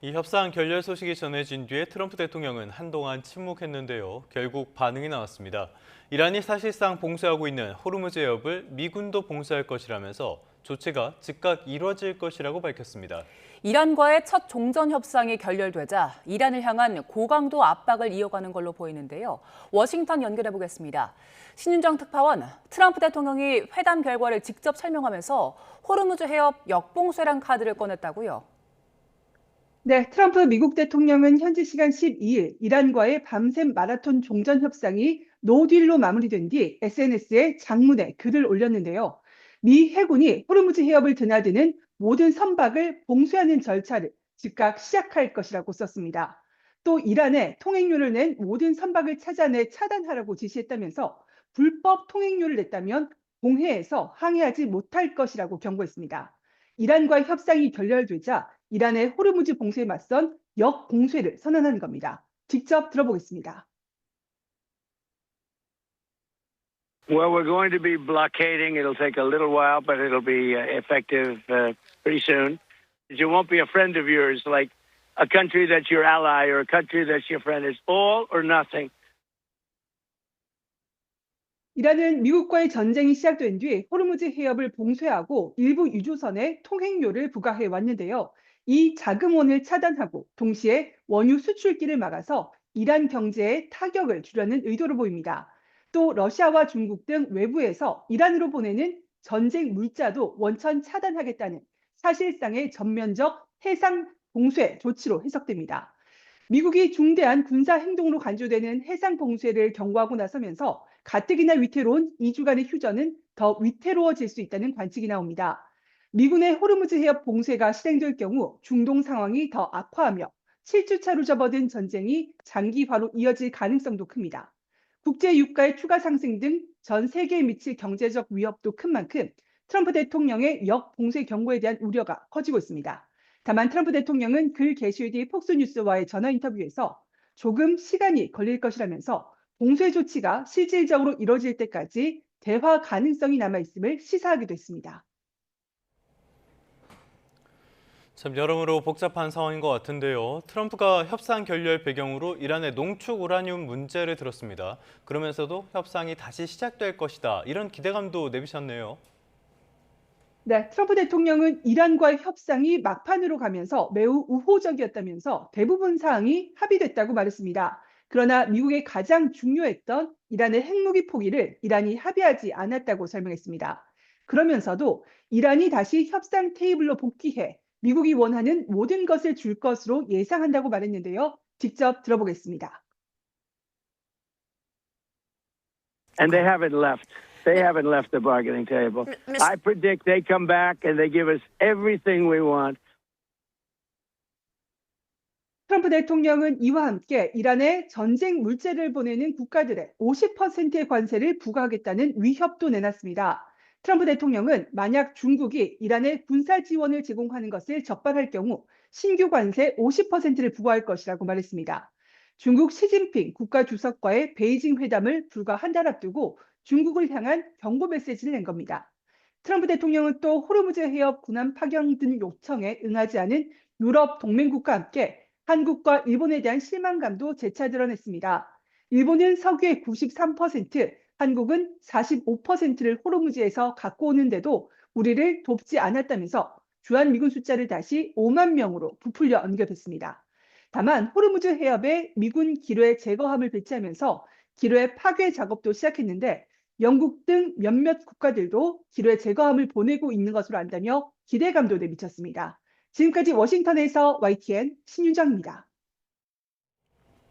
이 협상 결렬 소식이 전해진 뒤에 트럼프 대통령은 한동안 침묵했는데요. 결국 반응이 나왔습니다. 이란이 사실상 봉쇄하고 있는 호르무즈 해협을 미군도 봉쇄할 것이라면서 조치가 즉각 이뤄질 것이라고 밝혔습니다. 이란과의 첫 종전 협상이 결렬되자 이란을 향한 고강도 압박을 이어가는 걸로 보이는데요. 워싱턴 연결해 보겠습니다. 신윤정 특파원, 트럼프 대통령이 회담 결과를 직접 설명하면서 호르무즈 해협 역봉쇄란 카드를 꺼냈다고요. 네, 트럼프 미국 대통령은 현지 시간 12일 이란과의 밤샘 마라톤 종전 협상이 노딜로 마무리된 뒤 SNS에 장문의 글을 올렸는데요. 미 해군이 호르무즈 해협을 드나드는 모든 선박을 봉쇄하는 절차를 즉각 시작할 것이라고 썼습니다. 또 이란에 통행료를 낸 모든 선박을 찾아내 차단하라고 지시했다면서 불법 통행료를 냈다면 공해에서 항해하지 못할 것이라고 경고했습니다. 이란과 협상이 결렬되자 이란의 호르무즈 봉쇄에 맞선 역봉쇄를 선언한 겁니다. 직접 들어보겠습니다. Well, we're going to be blockading. It'll take a little while, but it'll be effective pretty soon. You won't be a friend of yours, like a country that's your ally or a country that's your friend. It's all or nothing. 이란은 미국과의 전쟁이 시작된 뒤 호르무즈 해협을 봉쇄하고 일부 유조선에 통행료를 부과해 왔는데요. 이 자금원을 차단하고 동시에 원유 수출길을 막아서 이란 경제에 타격을 주려는 의도로 보입니다. 또 러시아와 중국 등 외부에서 이란으로 보내는 전쟁 물자도 원천 차단하겠다는 사실상의 전면적 해상 봉쇄 조치로 해석됩니다. 미국이 중대한 군사 행동으로 간주되는 해상 봉쇄를 경고하고 나서면서 가뜩이나 위태로운 2주간의 휴전은 더 위태로워질 수 있다는 관측이 나옵니다. 미군의 호르무즈 해협 봉쇄가 실행될 경우 중동 상황이 더 악화하며 7주차로 접어든 전쟁이 장기화로 이어질 가능성도 큽니다. 국제 유가의 추가 상승 등 전 세계에 미칠 경제적 위협도 큰 만큼 트럼프 대통령의 역봉쇄 경고에 대한 우려가 커지고 있습니다. 다만 트럼프 대통령은 글 게시 뒤 폭스뉴스와의 전화 인터뷰에서 조금 시간이 걸릴 것이라면서 봉쇄 조치가 실질적으로 이뤄질 때까지 대화 가능성이 남아있음을 시사하기도 했습니다. 참 여러모로 복잡한 상황인 것 같은데요. 트럼프가 협상 결렬 배경으로 이란의 농축 우라늄 문제를 들었습니다. 그러면서도 협상이 다시 시작될 것이다. 이런 기대감도 내비쳤네요. 네, 트럼프 대통령은 이란과의 협상이 막판으로 가면서 매우 우호적이었다면서 대부분 사항이 합의됐다고 말했습니다. 그러나 미국의 가장 중요했던 이란의 핵무기 포기를 이란이 합의하지 않았다고 설명했습니다. 그러면서도 이란이 다시 협상 테이블로 복귀해 미국이 원하는 모든 것을 줄 것으로 예상한다고 말했는데요. 직접 들어보겠습니다. And they haven't left. They haven't left the bargaining table. I predict they come back and they give us everything we want. 트럼프 대통령은 이와 함께 이란에 전쟁 물자를 보내는 국가들의 50%의 관세를 부과하겠다는 위협도 내놨습니다. 트럼프 대통령은 만약 중국이 이란에 군사 지원을 제공하는 것을 적발할 경우 신규 관세 50%를 부과할 것이라고 말했습니다. 중국 시진핑 국가주석과의 베이징 회담을 불과 한 달 앞두고 중국을 향한 경고 메시지를 낸 겁니다. 트럼프 대통령은 또 호르무즈 해협 군함 파견 등 요청에 응하지 않은 유럽 동맹국과 함께 한국과 일본에 대한 실망감도 재차 드러냈습니다. 일본은 석유의 93%, 한국은 45%를 호르무즈에서 갖고 오는데도 우리를 돕지 않았다면서 주한미군 숫자를 다시 5만 명으로 부풀려 언급했습니다. 다만 호르무즈 해협에 미군 기뢰 제거함을 배치하면서 기뢰 파괴 작업도 시작했는데 영국 등 몇몇 국가들도 기뢰 제거함을 보내고 있는 것으로 안다며 기대감도 내비쳤습니다. 지금까지 워싱턴에서 YTN 신유정입니다.